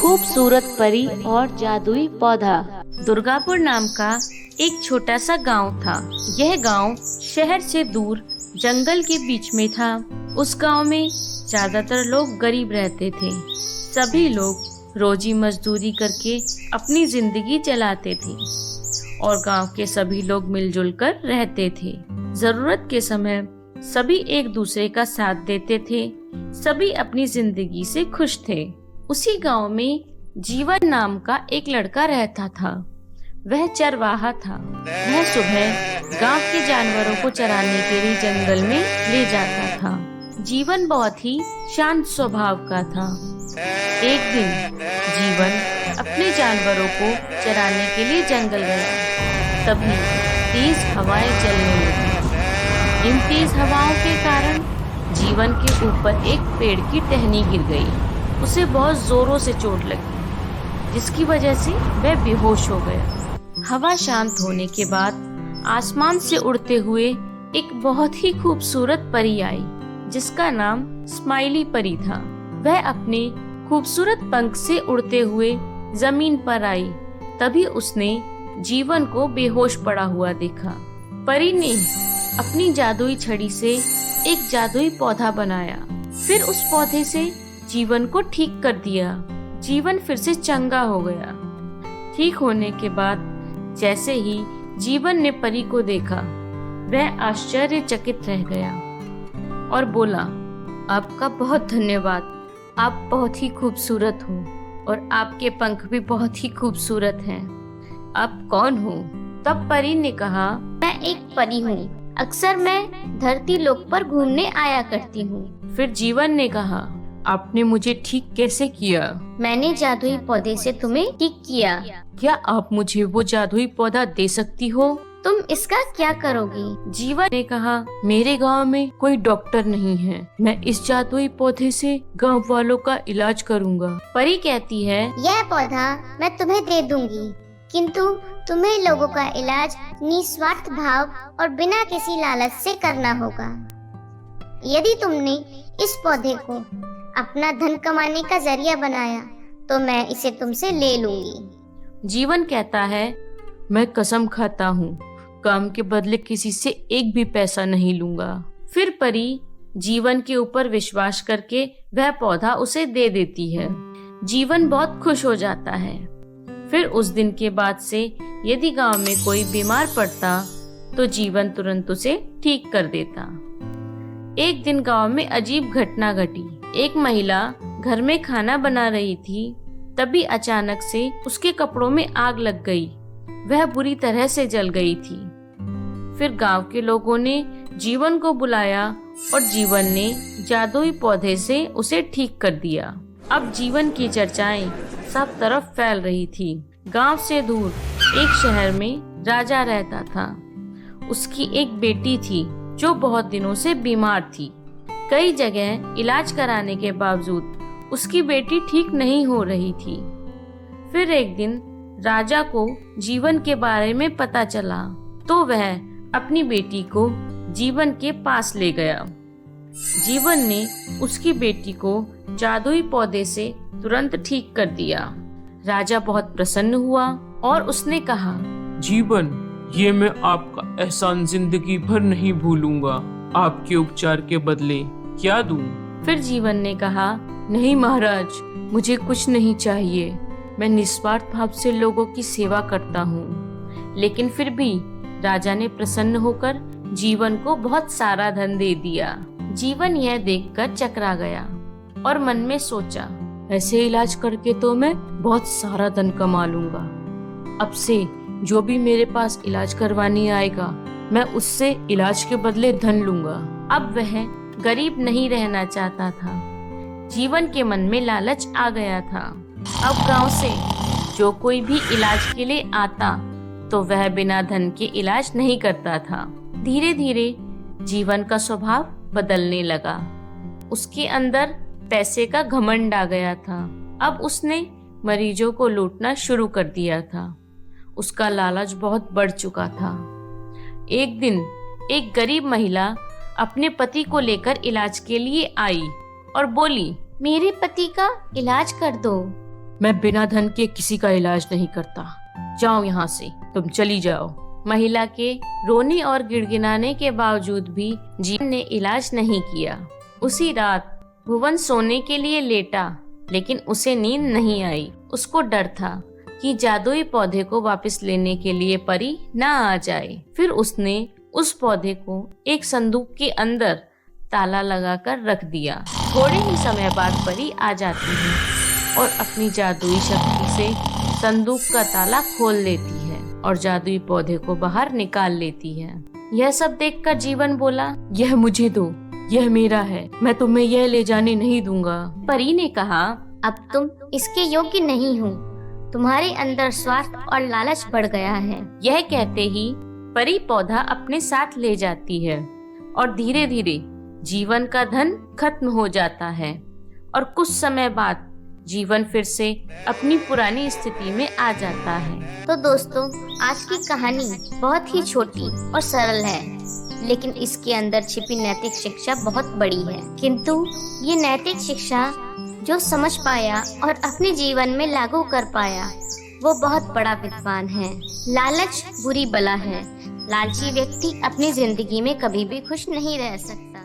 खूबसूरत परी और जादुई पौधा। दुर्गापुर नाम का एक छोटा सा गांव था। यह गांव शहर से दूर जंगल के बीच में था। उस गांव में ज्यादातर लोग गरीब रहते थे। सभी लोग रोजी मजदूरी करके अपनी जिंदगी चलाते थे और गांव के सभी लोग मिलजुल कर रहते थे। जरूरत के समय सभी एक दूसरे का साथ देते थे। सभी अपनी जिंदगी से खुश थे। उसी गांव में जीवन नाम का एक लड़का रहता था। वह चरवाहा था। वह सुबह गांव के जानवरों को चराने के लिए जंगल में ले जाता था। जीवन बहुत ही शांत स्वभाव का था। एक दिन जीवन अपने जानवरों को चराने के लिए जंगल गया। तभी तेज हवाएं चलने लगी। इन तेज हवाओं के कारण जीवन के ऊपर एक पेड़ की टहनी गिर गई। उसे बहुत जोरों से चोट लगी, जिसकी वजह से वह बेहोश हो गया। हवा शांत होने के बाद आसमान से उड़ते हुए एक बहुत ही खूबसूरत परी आई, जिसका नाम स्माइली परी था। वह अपने खूबसूरत पंख से उड़ते हुए जमीन पर आई। तभी उसने जीवन को बेहोश पड़ा हुआ देखा। परी ने अपनी जादुई छड़ी से एक जादुई पौधा बनाया। फिर उस पौधे से जीवन को ठीक कर दिया। जीवन फिर से चंगा हो गया। ठीक होने के बाद जैसे ही जीवन ने परी को देखा, वह आश्चर्यचकित रह गया और बोला, आपका बहुत धन्यवाद। आप बहुत ही खूबसूरत हो और आपके पंख भी बहुत ही खूबसूरत हैं। आप कौन हो? तब परी ने कहा, मैं एक परी हूँ। अक्सर मैं धरती लोक पर घूमने आया करती हूँ। फिर जीवन ने कहा, आपने मुझे ठीक कैसे किया? मैंने जादुई पौधे से तुम्हें ठीक किया। क्या आप मुझे वो जादुई पौधा दे सकती हो? तुम इसका क्या करोगी? जीवन ने कहा, मेरे गांव में कोई डॉक्टर नहीं है। मैं इस जादुई पौधे से गांव वालों का इलाज करूंगा। परी कहती है, यह पौधा मैं तुम्हें दे दूंगी, किंतु तुम्हें लोगों का इलाज निस्वार्थ भाव और बिना किसी लालच से करना होगा। यदि तुमने इस पौधे को अपना धन कमाने का जरिया बनाया तो मैं इसे तुमसे ले लूंगी। जीवन कहता है, मैं कसम खाता हूँ, काम के बदले किसी से एक भी पैसा नहीं लूंगा। फिर परी जीवन के ऊपर विश्वास करके वह पौधा उसे दे देती है। जीवन बहुत खुश हो जाता है। फिर उस दिन के बाद से यदि गांव में कोई बीमार पड़ता तो जीवन तुरंत उसे ठीक कर देता। एक दिन गांव में अजीब घटना घटी। एक महिला घर में खाना बना रही थी। तभी अचानक से उसके कपड़ों में आग लग गई। वह बुरी तरह से जल गई थी। फिर गांव के लोगों ने जीवन को बुलाया और जीवन ने जादुई पौधे से उसे ठीक कर दिया। अब जीवन की चर्चाएं सब तरफ फैल रही थी। गांव से दूर एक शहर में राजा रहता था। उसकी एक बेटी थी जो बहुत दिनों से बीमार थी। कई जगह इलाज कराने के बावजूद उसकी बेटी ठीक नहीं हो रही थी। फिर एक दिन राजा को जीवन के बारे में पता चला तो वह अपनी बेटी को जीवन के पास ले गया। जीवन ने उसकी बेटी को जादुई पौधे से तुरंत ठीक कर दिया। राजा बहुत प्रसन्न हुआ और उसने कहा, जीवन, ये मैं आपका एहसान जिंदगी भर नहीं भूलूंगा। आपके उपचार के बदले क्या दूं? फिर जीवन ने कहा, नहीं महाराज, मुझे कुछ नहीं चाहिए। मैं निस्वार्थ भाव से लोगों की सेवा करता हूँ। लेकिन फिर भी राजा ने प्रसन्न होकर जीवन को बहुत सारा धन दे दिया। जीवन यह देखकर चकरा गया और मन में सोचा, ऐसे इलाज करके तो मैं बहुत सारा धन कमा लूंगा। अब से जो भी मेरे पास इलाज करवाने आएगा, मैं उससे इलाज के बदले धन लूंगा। अब वह गरीब नहीं रहना चाहता था। जीवन के मन में लालच आ गया था। अब गांव से जो कोई भी इलाज के लिए आता तो वह बिना धन के इलाज नहीं करता था। धीरे धीरे जीवन का स्वभाव बदलने लगा। उसके अंदर पैसे का घमंड आ गया था। अब उसने मरीजों को लूटना शुरू कर दिया था। उसका लालच बहुत बढ़ चुका था। एक दिन एक गरीब महिला अपने पति को लेकर इलाज के लिए आई और बोली, मेरे पति का इलाज कर दो। मैं बिना धन के किसी का इलाज नहीं करता। जाओ यहाँ से, तुम चली जाओ। महिला के रोने और गिड़गिड़ाने के बावजूद भी जीवन ने इलाज नहीं किया। उसी रात भुवन सोने के लिए लेटा, लेकिन उसे नींद नहीं आई। उसको डर था कि जादुई पौधे को वापस लेने के लिए परी ना आ जाए। फिर उसने उस पौधे को एक संदूक के अंदर ताला लगाकर रख दिया। थोड़े ही समय बाद परी आ जाती है और अपनी जादुई शक्ति से संदूक का ताला खोल लेती है और जादुई पौधे को बाहर निकाल लेती है। यह सब देखकर जीवन बोला, यह मुझे दो, यह मेरा है, मैं तुम्हें यह ले जाने नहीं दूंगा। परी ने कहा, अब तुम इसके योग्य नहीं हो, तुम्हारे अंदर स्वार्थ और लालच बढ़ गया है। यह कहते ही परी पौधा अपने साथ ले जाती है और धीरे धीरे जीवन का धन खत्म हो जाता है और कुछ समय बाद जीवन फिर से अपनी पुरानी स्थिति में आ जाता है। तो दोस्तों, आज की कहानी बहुत ही छोटी और सरल है, लेकिन इसके अंदर छिपी नैतिक शिक्षा बहुत बड़ी है। किंतु ये नैतिक शिक्षा जो समझ पाया और अपने जीवन में लागू कर पाया, वो बहुत बड़ा विद्वान है। लालच बुरी बला है। लालची व्यक्ति अपनी जिंदगी में कभी भी खुश नहीं रह सकता।